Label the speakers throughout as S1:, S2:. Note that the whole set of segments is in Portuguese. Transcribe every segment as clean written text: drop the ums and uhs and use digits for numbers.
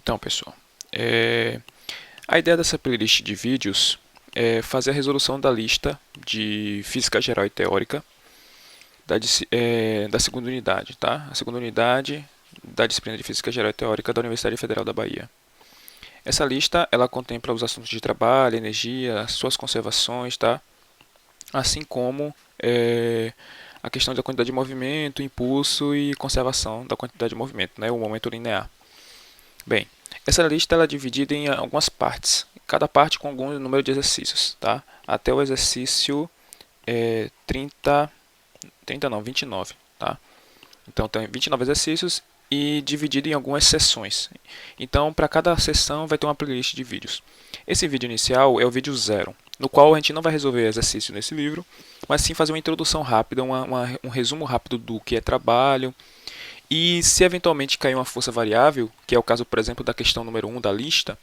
S1: Então, pessoal, a ideia dessa playlist de vídeos é fazer a resolução da lista de Física Geral e Teórica da segunda unidade, tá? A segunda unidade da disciplina de Física Geral e Teórica da Universidade Federal da Bahia. Essa lista, ela contempla os assuntos de trabalho, energia, suas conservações, tá? Assim como a questão da quantidade de movimento, impulso e conservação da quantidade de movimento, né? O momento linear. Bem, essa lista ela é dividida em algumas partes, cada parte com algum número de exercícios, tá? Até o exercício 30 não, 29, tá? Então tem 29 exercícios e dividido em algumas sessões. Então, para cada sessão vai ter uma playlist de vídeos. Esse vídeo inicial é o vídeo 0, no qual a gente não vai resolver exercício nesse livro, mas sim fazer uma introdução rápida, um resumo rápido do que é trabalho. E se eventualmente cair uma força variável, que é o caso, por exemplo, da questão número 1 da lista,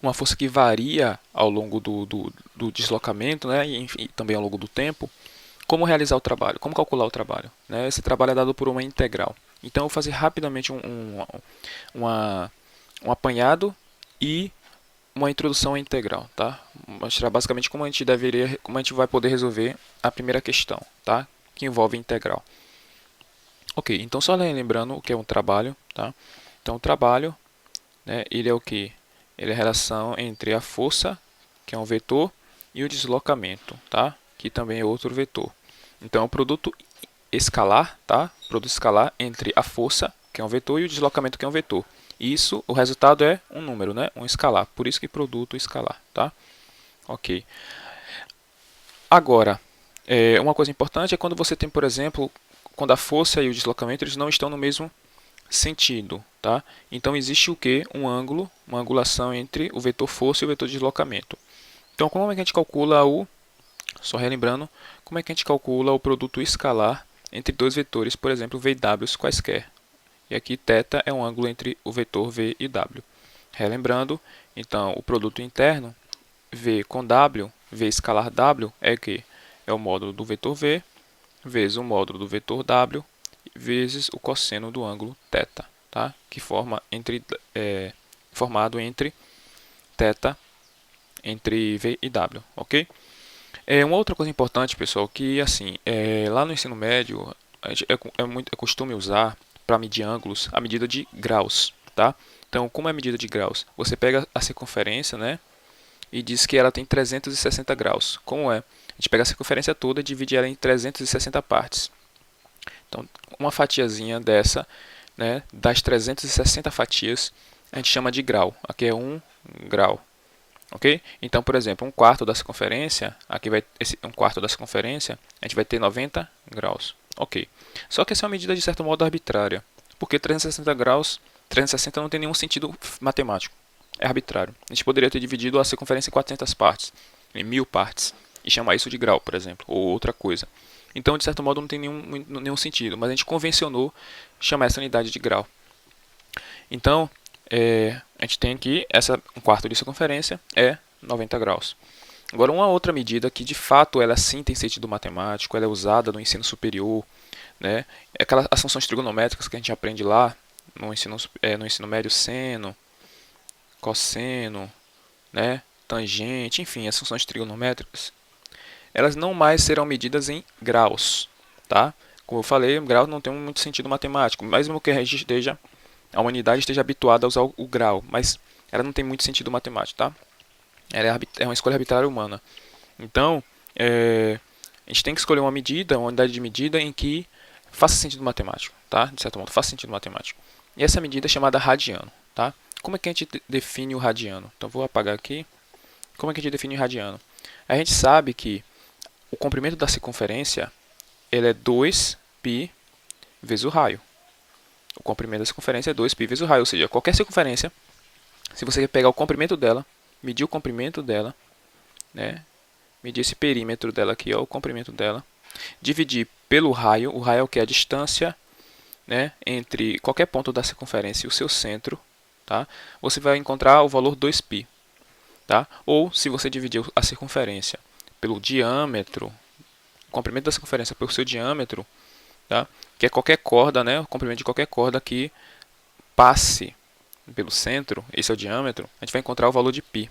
S1: uma força que varia ao longo do deslocamento, né, e enfim, também ao longo do tempo, como realizar o trabalho, como calcular o trabalho, né? Esse trabalho é dado por uma integral. Então, eu vou fazer rapidamente um apanhado e uma introdução à integral, tá? Mostrar basicamente como a gente vai poder resolver a primeira questão, tá? Que envolve integral. Ok, então só lembrando o que é um trabalho, tá? Então, o trabalho, né, ele é o que? Ele é a relação entre a força, que é um vetor, e o deslocamento, tá? Que também é outro vetor. Então, é o produto escalar, tá? Produto escalar entre a força, que é um vetor, e o deslocamento, que é um vetor. Isso, o resultado é um número, né? Um escalar. Por isso que produto escalar, tá? Ok. Agora, uma coisa importante é quando você tem, por exemplo, quando a força e o deslocamento eles não estão no mesmo sentido, tá? Então existe o que? Um ângulo, uma angulação entre o vetor força e o vetor deslocamento. Então como é que a gente calcula só relembrando, como é que a gente calcula o produto escalar entre dois vetores, por exemplo, v e w quaisquer? E aqui θ é um ângulo entre o vetor v e w. Relembrando, então o produto interno v com w, v escalar w é o que? É o módulo do vetor v vezes o módulo do vetor w vezes o cosseno do ângulo θ, tá? Que formado entre θ entre v e w, ok? Uma outra coisa importante, pessoal, que assim, lá no ensino médio a gente é costume usar para medir ângulos a medida de graus, tá? Então, como é a medida de graus? Você pega a circunferência, né? E diz que ela tem 360 graus. Como é? A gente pega a circunferência toda e divide ela em 360 partes. Então, uma fatiazinha dessa, né, das 360 fatias, a gente chama de grau. Aqui é 1 grau. Ok? Então, por exemplo, um quarto da circunferência, um quarto da circunferência, a gente vai ter 90 graus. Ok. Só que essa é uma medida de certo modo arbitrária, porque 360 graus, 360 não tem nenhum sentido matemático. É arbitrário. A gente poderia ter dividido a circunferência em 400 partes, em 1000 partes, e chamar isso de grau, por exemplo, ou outra coisa. Então, de certo modo, não tem nenhum sentido, mas a gente convencionou chamar essa unidade de grau. Então, a gente tem aqui um quarto de circunferência é 90 graus. Agora, uma outra medida que de fato ela sim tem sentido matemático, ela é usada no ensino superior, né? É aquelas as funções trigonométricas que a gente aprende lá no ensino médio, seno, cosseno, né? Tangente, enfim, as funções trigonométricas. Elas não mais serão medidas em graus, tá? Como eu falei, grau não tem muito sentido matemático, mesmo que a humanidade esteja habituada a usar o grau, mas ela não tem muito sentido matemático, tá? Ela é uma escolha arbitrária humana. Então, a gente tem que escolher uma unidade de medida em que faça sentido matemático, tá? De certo modo, faça sentido matemático. E essa medida é chamada radiano, tá? Como é que a gente define o radiano? Então, vou apagar aqui. Como é que a gente define o radiano? A gente sabe que o comprimento da circunferência ele é 2π vezes o raio. O comprimento da circunferência é 2π vezes o raio, ou seja, qualquer circunferência, se você pegar o comprimento dela, medir o comprimento dela, né, medir esse perímetro dela aqui, ó, o comprimento dela, dividir pelo raio, o raio é o que? A distância, né, entre qualquer ponto da circunferência e o seu centro, tá? Você vai encontrar o valor 2π. Tá? Ou, se você dividir a circunferência pelo diâmetro, o comprimento da circunferência pelo seu diâmetro, tá? Que é qualquer corda, né? O comprimento de qualquer corda que passe pelo centro, esse é o diâmetro, a gente vai encontrar o valor de π.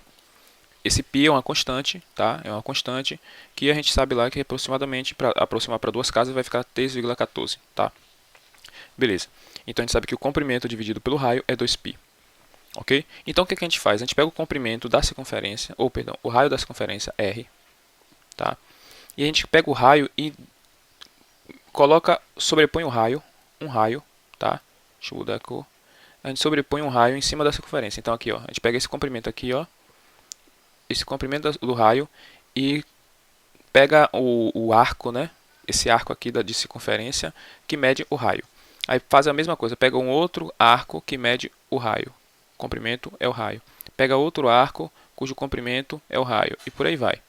S1: Esse π é uma constante, tá? É uma constante que a gente sabe lá que aproximadamente, para aproximar para duas casas, vai ficar 3,14, tá? Beleza. Então a gente sabe que o comprimento dividido pelo raio é 2π. Ok? Então o que a gente faz? A gente pega o comprimento da circunferência, ou perdão, o raio da circunferência R, tá? E a gente pega o raio e coloca, sobrepõe um raio, tá? Deixa eu mudar a cor. A gente sobrepõe um raio em cima da circunferência. Então aqui, ó, a gente pega esse comprimento aqui, ó, esse comprimento do raio e pega o arco, né? Esse arco aqui de circunferência que mede o raio. Aí faz a mesma coisa, pega um outro arco que mede o raio. O comprimento é o raio. Pega outro arco cujo comprimento é o raio. E por aí vai,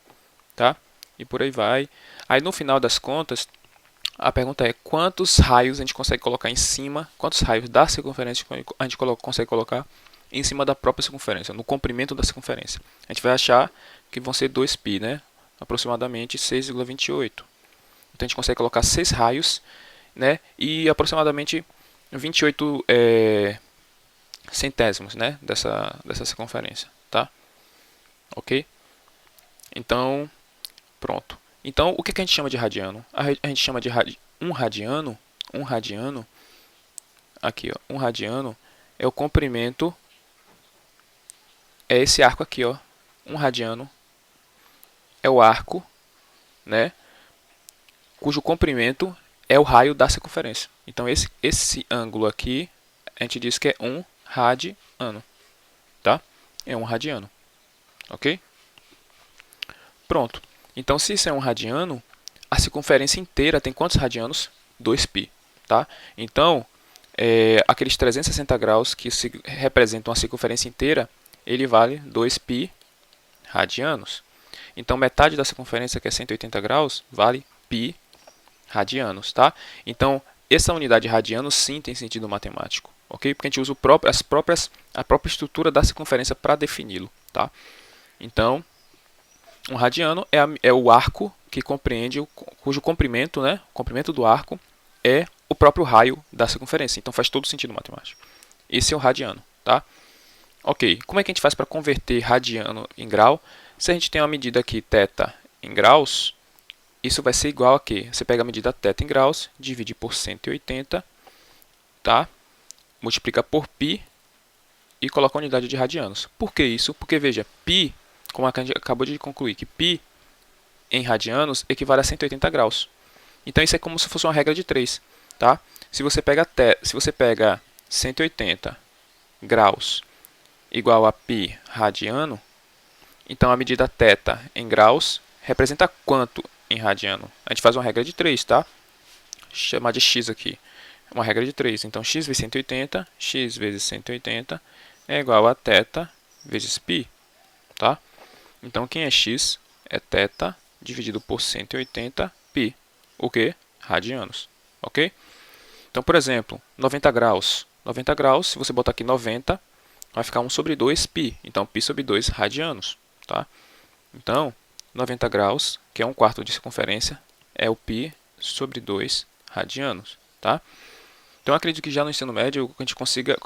S1: tá? E por aí vai. Aí no final das contas, a pergunta é quantos raios a gente consegue colocar em cima, quantos raios da circunferência a gente consegue colocar em cima da própria circunferência, no comprimento da circunferência. A gente vai achar que vão ser 2π, né? Aproximadamente 6,28. Então a gente consegue colocar 6 raios, né? E aproximadamente 28 centésimos, né? dessa circunferência, tá? Ok? Então, pronto. Então, o que a gente chama de radiano? A gente chama de um radiano, aqui, ó, um radiano é o comprimento, é esse arco aqui, ó, um radiano é o arco, né, cujo comprimento é o raio da circunferência. Então, esse ângulo aqui, a gente diz que é um radiano, tá? É um radiano, ok? Pronto. Então, se isso é um radiano, a circunferência inteira tem quantos radianos? 2π, tá? Então, aqueles 360 graus que representam a circunferência inteira, ele vale 2π radianos. Então, metade da circunferência, que é 180 graus, vale π radianos, tá? Então, essa unidade radiano sim tem sentido matemático, ok? Porque a gente usa a própria estrutura da circunferência para defini-lo, tá? Então, um radiano é o arco que compreende, cujo comprimento, né, o comprimento do arco é o próprio raio da circunferência. Então faz todo sentido matemático. Esse é o radiano, tá? Ok, como é que a gente faz para converter radiano em grau? Se a gente tem uma medida aqui, θ em graus, isso vai ser igual a quê? Você pega a medida θ em graus, divide por 180, tá? Multiplica por π e coloca a unidade de radianos. Por que isso? Porque, veja, π, como a gente acabou de concluir, que π em radianos equivale a 180 graus. Então, isso é como se fosse uma regra de 3. Tá? Se você pega 180 graus igual a π radiano, então a medida θ em graus representa quanto em radiano? A gente faz uma regra de 3, tá? Chamar de x aqui. Uma regra de 3. Então, x vezes 180, x vezes 180 é igual a θ vezes π. Tá? Então, quem é x é θ dividido por 180 π. O que? Radianos. Ok? Então, por exemplo, 90 graus. 90 graus, se você botar aqui 90, vai ficar 1 sobre 2 π. Então, π sobre 2 radianos. Tá? Então, 90 graus, que é 1/4 de circunferência, é o π sobre 2 radianos. Tá? Então, eu acredito que já no ensino médio a gente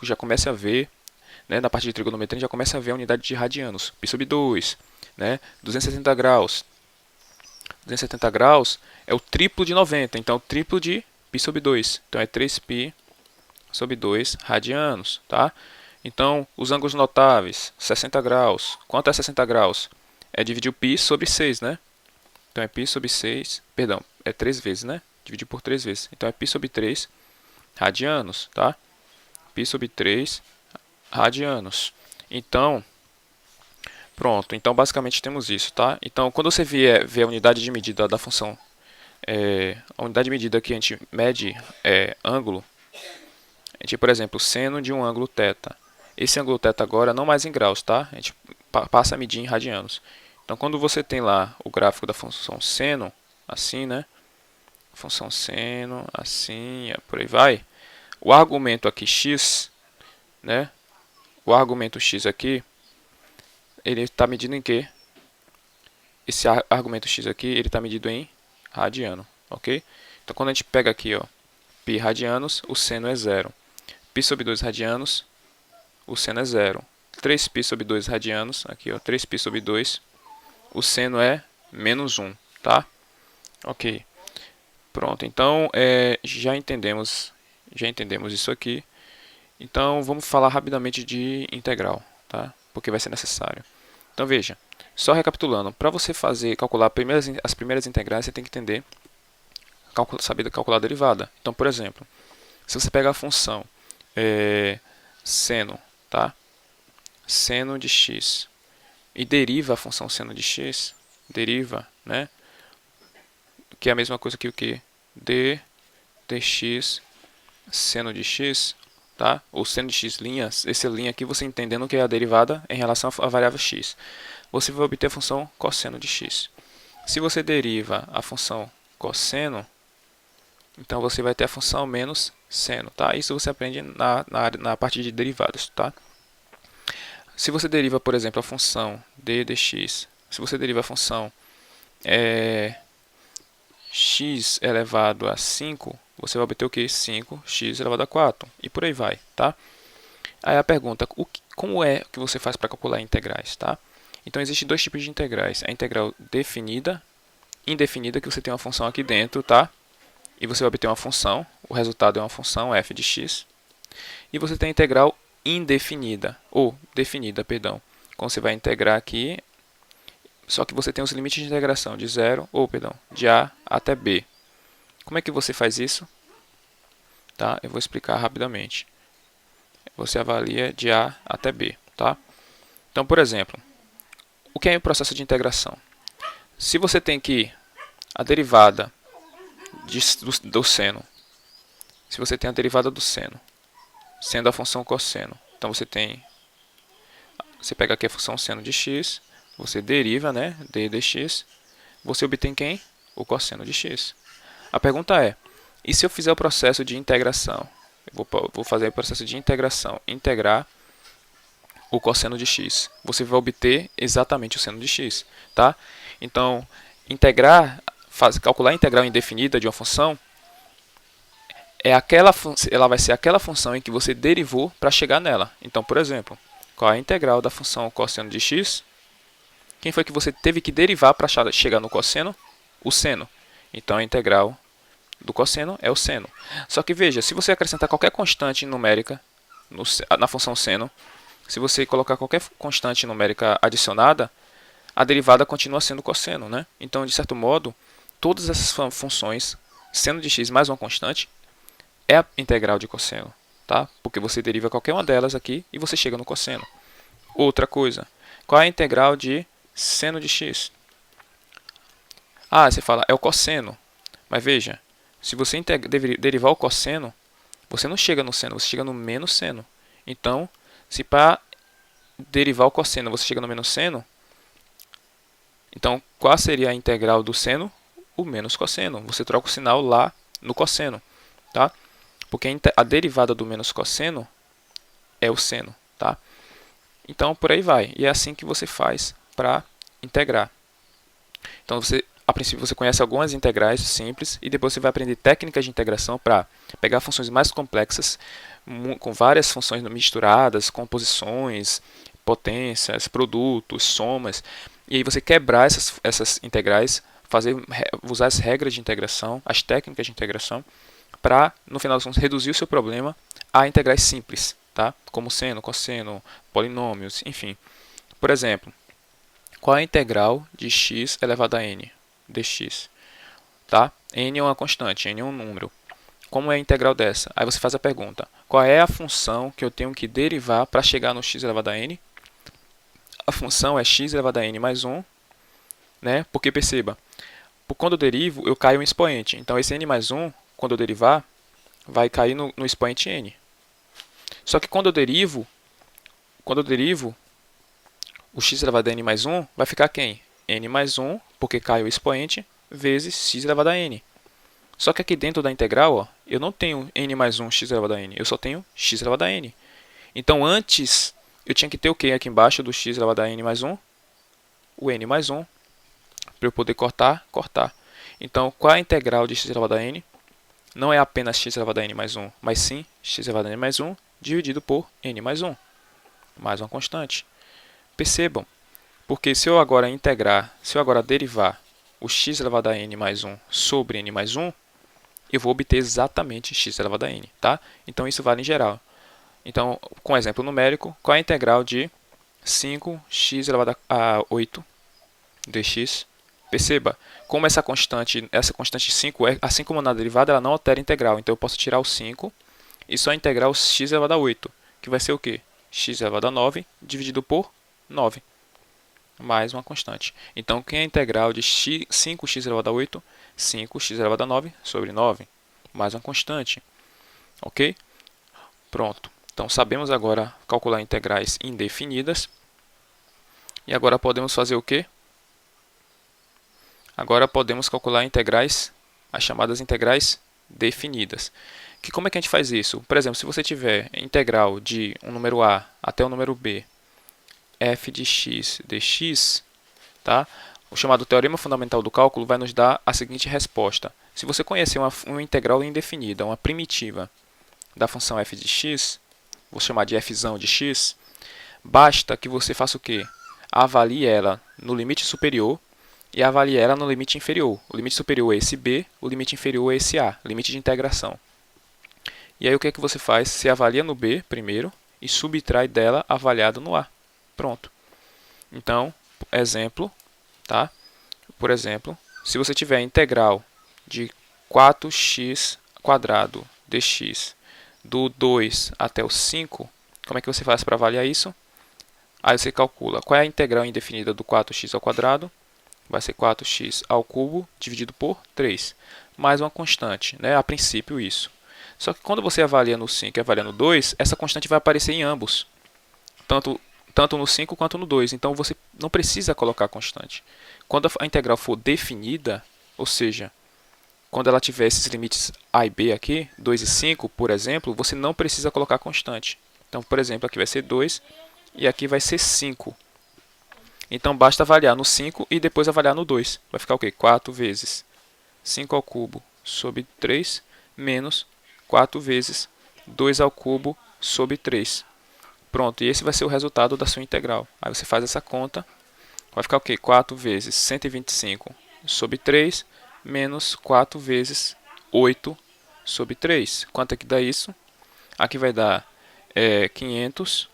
S1: já comece a ver, né, na parte de trigonometria, a gente já começa a ver a unidade de radianos. π sobre 2, né? 270 graus. 270 graus é o triplo de 90, então o triplo de π sobre 2. Então é 3π sobre 2 radianos, tá? Então, os ângulos notáveis, 60 graus. Quanto é 60 graus? É dividir o π sobre 6, né? Então é π sobre 6, perdão, é 3 vezes, né? Dividir por 3 vezes. Então é π sobre 3 radianos, tá? π sobre 3 radianos. Então, pronto. Então, basicamente temos isso, tá? Então, quando você ver a unidade de medida da função, a unidade de medida que a gente mede ângulo, a gente, por exemplo, seno de um ângulo θ. Esse ângulo θ agora não mais em graus, tá? A gente passa a medir em radianos. Então, quando você tem lá o gráfico da função seno, assim, né? Função seno, assim, por aí vai. O argumento aqui x, né? O argumento x aqui, ele está medido em quê? Esse argumento x aqui, ele está medido em radiano, ok? Então, quando a gente pega aqui, ó, π radianos, o seno é 0. π sobre 2 radianos, o seno é zero. 3π sobre 2 radianos, aqui ó, 3π sobre 2, o seno é menos 1, tá? Ok. Pronto, então já entendemos isso aqui. Então vamos falar rapidamente de integral, tá? Porque vai ser necessário. Então veja, só recapitulando, para você calcular as primeiras integrais, você tem que entender, saber calcular a derivada. Então, por exemplo, se você pegar a função seno, tá? Seno de x e deriva a função seno de x, deriva, né? Que é a mesma coisa que o que? Dx seno de x, tá? Ou seno de x linhas, esse linha aqui você entendendo que é a derivada em relação à variável x. Você vai obter a função cosseno de x. Se você deriva a função cosseno, então você vai ter a função menos seno, tá? Isso você aprende na parte de derivadas, tá? Se você deriva, por exemplo, a função d dx, se você deriva a função x elevado a 5, você vai obter o que? 5x elevado a 4. E por aí vai, tá? Aí a pergunta, como é que você faz para calcular integrais, tá? Então, existem dois tipos de integrais. A integral definida, indefinida, que você tem uma função aqui dentro, tá? E você vai obter uma função, o resultado é uma função f de x. E você tem a integral indefinida, ou definida, perdão. Quando você vai integrar aqui, só que você tem os limites de integração de de a até b. Como é que você faz isso? Tá? Eu vou explicar rapidamente. Você avalia de a até b, tá? Então, por exemplo, o que é o processo de integração? Se você tem que a derivada do seno, se você tem a derivada do seno, sendo a função cosseno, então você pega aqui a função seno de x, você deriva, né, d dx, você obtém quem? O cosseno de x. A pergunta é, e se eu fizer o processo de integração? Eu vou fazer o processo de integração, integrar o cosseno de x. Você vai obter exatamente o seno de x, tá? Então, calcular a integral indefinida de uma função ela vai ser aquela função em que você derivou para chegar nela. Então, por exemplo, qual é a integral da função cosseno de x? Quem foi que você teve que derivar para chegar no cosseno? O seno. Então, a integral do cosseno é o seno. Só que veja, se você acrescentar qualquer constante numérica na função seno, se você colocar qualquer constante numérica adicionada, a derivada continua sendo cosseno, né? Então, de certo modo, todas essas funções, seno de x mais uma constante, é a integral de cosseno, tá? Porque você deriva qualquer uma delas aqui e você chega no cosseno. Outra coisa, qual é a integral de seno de x? Ah, você fala, é o cosseno. Mas veja, se você derivar o cosseno, você não chega no seno, você chega no menos seno. Então, se para derivar o cosseno você chega no menos seno, então qual seria a integral do seno? O menos cosseno. Você troca o sinal lá no cosseno, tá? Porque a derivada do menos cosseno é o seno, tá? Então, por aí vai. E é assim que você faz para integrar. Então, a princípio, você conhece algumas integrais simples e depois você vai aprender técnicas de integração para pegar funções mais complexas, com várias funções misturadas, composições, potências, produtos, somas. E aí você quebrar essas integrais, usar as regras de integração, as técnicas de integração, para, no final das contas, reduzir o seu problema a integrais simples, tá? Como seno, cosseno, polinômios, enfim. Por exemplo, qual é a integral de x elevado a n? Dx. Tá? N é uma constante, n é um número. Como é a integral dessa? Aí você faz a pergunta, qual é a função que eu tenho que derivar para chegar no x elevado a n? A função é x elevado a n mais 1, né? Porque perceba, quando eu derivo, eu caio em expoente. Então, esse n mais 1, quando eu derivar, vai cair no expoente n. Só que quando eu derivo o x elevado a n mais 1, vai ficar quem? N mais 1, porque cai o expoente, vezes x elevado a n. Só que aqui dentro da integral, ó, eu não tenho n mais 1 x elevado a n, eu só tenho x elevado a n. Então, antes, eu tinha que ter o que aqui embaixo do x elevado a n mais 1? O n mais 1, para eu poder cortar. Então, qual é a integral de x elevado a n? Não é apenas x elevado a n mais 1, mas sim x elevado a n mais 1 dividido por n mais 1. mais uma constante. Percebam, porque se eu agora integrar, se eu agora derivar o x elevado a n mais 1 sobre n mais 1, eu vou obter exatamente x elevado a n, tá? Então isso vale em geral. Então, com exemplo numérico, qual é a integral de 5x elevado a 8 dx? Perceba, como essa constante 5, assim como na derivada, ela não altera a integral. Então eu posso tirar o 5 e só integrar o x elevado a 8, que vai ser o quê? X elevado a 9 dividido por 9, mais uma constante. Então, quem é a integral de 5x elevado a 8? 5x elevado a 9 sobre 9, mais uma constante. Ok? Pronto. Então, sabemos agora calcular integrais indefinidas. E agora podemos fazer o quê? Agora podemos calcular integrais, as chamadas integrais definidas. Como é que a gente faz isso? Por exemplo, se você tiver integral de um número a até o número b, f de x dx, tá? O chamado teorema fundamental do cálculo vai nos dar a seguinte resposta. Se você conhecer uma integral indefinida, uma primitiva da função f de x, vou chamar de f de x, basta que você faça o quê? Avalie ela no limite superior e avalie ela no limite inferior. O limite superior é esse b, o limite inferior é esse a, limite de integração. E aí o que é que você faz? Você avalia no b primeiro e subtrai dela avaliado no a. Pronto. Então, exemplo, tá? Por exemplo, se você tiver a integral de 4x quadrado dx do 2 até o 5, como é que você faz para avaliar isso? Aí você calcula qual é a integral indefinida do 4x ao quadrado. Vai ser 4x ao cubo dividido por 3, mais uma constante, né? A princípio isso. Só que quando você avalia no 5 e avalia no 2, essa constante vai aparecer em ambos, tanto no 5 quanto no 2. Então você não precisa colocar a constante. Quando a integral for definida, ou seja, quando ela tiver esses limites a e b aqui, 2 e 5, por exemplo, você não precisa colocar a constante. Então, por exemplo, aqui vai ser 2 e aqui vai ser 5. Então, basta avaliar no 5 e depois avaliar no 2. Vai ficar o quê? 4 vezes 5 ao cubo sobre 3 menos 4 vezes 2 ao cubo sobre 3. Pronto, e esse vai ser o resultado da sua integral. Aí você faz essa conta, vai ficar o quê? 4 vezes 125 sobre 3 menos 4 vezes 8 sobre 3. Quanto é que dá isso? Aqui vai dar 500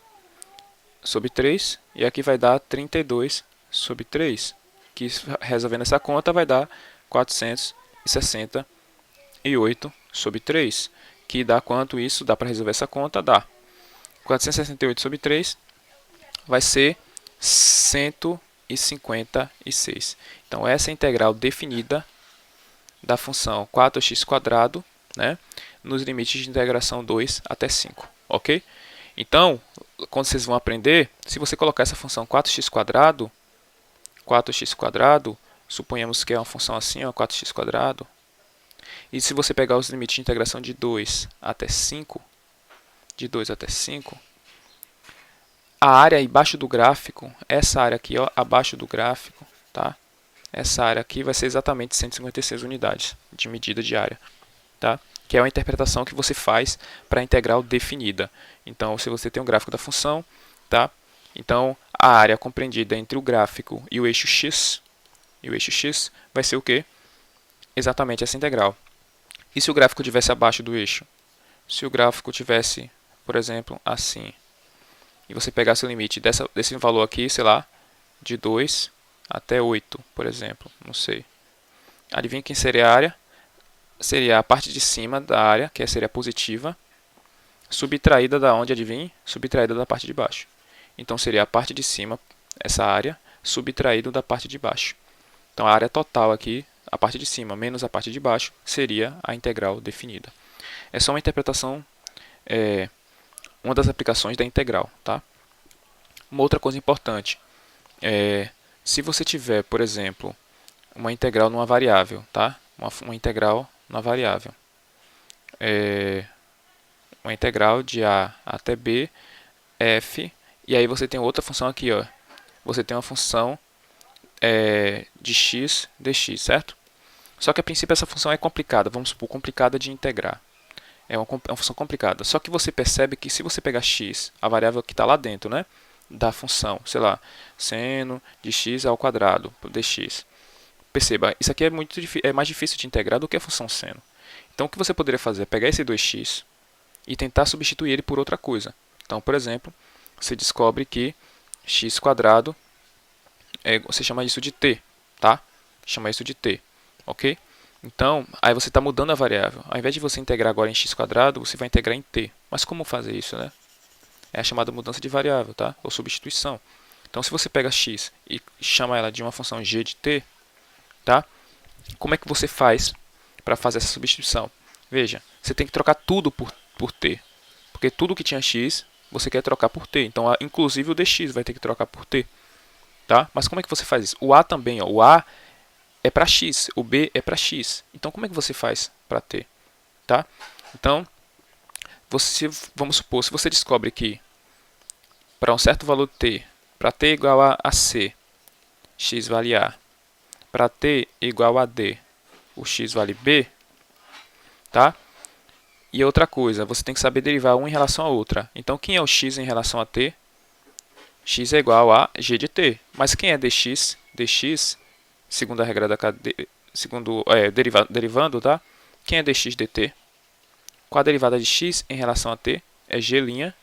S1: sobre 3 e aqui vai dar 32 sobre 3, que resolvendo essa conta vai dar 468 sobre 3, que dá quanto isso? Dá para resolver essa conta? Dá. 468 sobre 3 vai ser 156. Então, essa é a integral definida da função 4x², né, nos limites de integração 2 até 5, ok? Então, quando vocês vão aprender, se você colocar essa função 4x², suponhamos que é uma função assim, ó, 4x², e se você pegar os limites de integração de 2 até 5, a área abaixo do gráfico, essa área aqui, ó, abaixo do gráfico, tá? Essa área aqui vai ser exatamente 156 unidades de medida de área, tá? Que é uma interpretação que você faz para a integral definida. Então, se você tem um gráfico da função, tá? Então, a área compreendida entre o gráfico e o eixo x, vai ser o quê? Exatamente essa integral. E se o gráfico estivesse abaixo do eixo? Se o gráfico tivesse, por exemplo, assim, e você pegasse o limite desse valor aqui, sei lá, de 2 até 8, por exemplo, não sei. Adivinha quem seria a área? Seria a parte de cima da área, que seria positiva, subtraída da onde, adivinhe? Subtraída da parte de baixo. Então, seria a parte de cima, essa área, subtraída da parte de baixo. Então, a área total aqui, a parte de cima menos a parte de baixo, seria a integral definida. É só uma interpretação, uma das aplicações da integral, tá? Uma outra coisa importante, se você tiver, por exemplo, uma integral numa variável, tá? Uma integral numa variável. Uma integral de a até b, f, e aí você tem outra função aqui, ó. Você tem uma função de x dx, certo? Só que a princípio essa função é complicada, vamos supor, complicada de integrar. É uma função complicada. Só que você percebe que se você pegar x, a variável que está lá dentro, né, da função, sei lá, seno de x ao quadrado, dx. Perceba, isso aqui é mais difícil de integrar do que a função seno. Então, o que você poderia fazer é pegar esse 2x e tentar substituir ele por outra coisa. Então, por exemplo, você descobre que x quadrado, você chama isso de t, tá? Chama isso de t, ok? Então, aí você está mudando a variável. Ao invés de você integrar agora em x quadrado, você vai integrar em t. Mas como fazer isso, né? É a chamada mudança de variável, tá? Ou substituição. Então, se você pega x e chama ela de uma função g de t, tá? Como é que você faz para fazer essa substituição? Veja, você tem que trocar tudo por t. Porque tudo que tinha x, você quer trocar por t. Então, inclusive o dx vai ter que trocar por t. Tá? Mas como é que você faz isso? O a também, ó, o a é para x, o b é para x. Então, como é que você faz para t? Tá? Então, vamos supor, se você descobre que para um certo valor t, para t igual a c, x vale a. Para t igual a d, o x vale b. Tá? E outra coisa, você tem que saber derivar uma em relação à outra. Então, quem é o x em relação a t? X é igual a g de t. Mas quem é dx? Dx, segundo a regra da cadeia, derivando, tá? Quem é dx dt? Qual a derivada de x em relação a t? É g'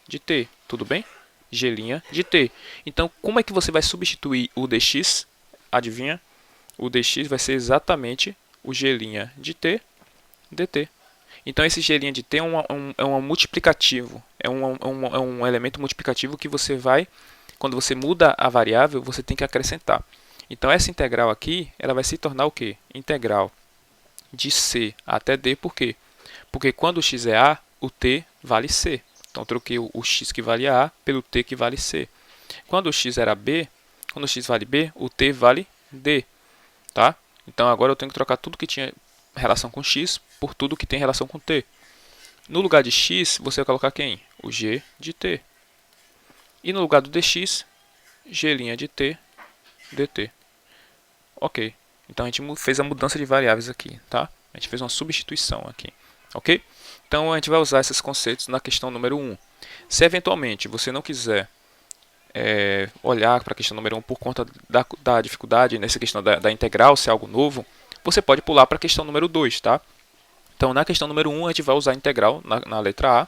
S1: de t. Tudo bem? G' de t. Então, como é que você vai substituir o dx? Adivinha? O dx vai ser exatamente o g' de t dt. Então, esse g' de t é um multiplicativo. É um elemento multiplicativo que você vai, quando você muda a variável, você tem que acrescentar. Então, essa integral aqui, ela vai se tornar o quê? Integral de c até d, por quê? Porque quando o x é a, o t vale c. Então, troquei o x que vale a pelo t que vale c. Quando o x era b, quando o x vale b, o t vale d. Tá? Então, agora eu tenho que trocar tudo que tinha relação com x por tudo que tem relação com t. No lugar de x, você vai colocar quem? O g de t. E no lugar do dx, g' de t dt. Ok. Então, a gente fez a mudança de variáveis aqui, tá? A gente fez uma substituição aqui, ok? Então, a gente vai usar esses conceitos na questão número 1. Se, eventualmente, você não quiser olhar para a questão número 1 por conta da dificuldade nessa questão da integral, se é algo novo, você pode pular para a questão número 2, tá? Então, na questão número 1, a gente vai usar a integral na letra A,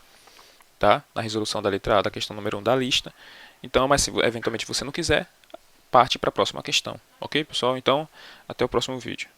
S1: tá? Na resolução da letra A da questão número 1 da lista. Então, mas se eventualmente você não quiser, parte para a próxima questão. Ok, pessoal? Então, até o próximo vídeo.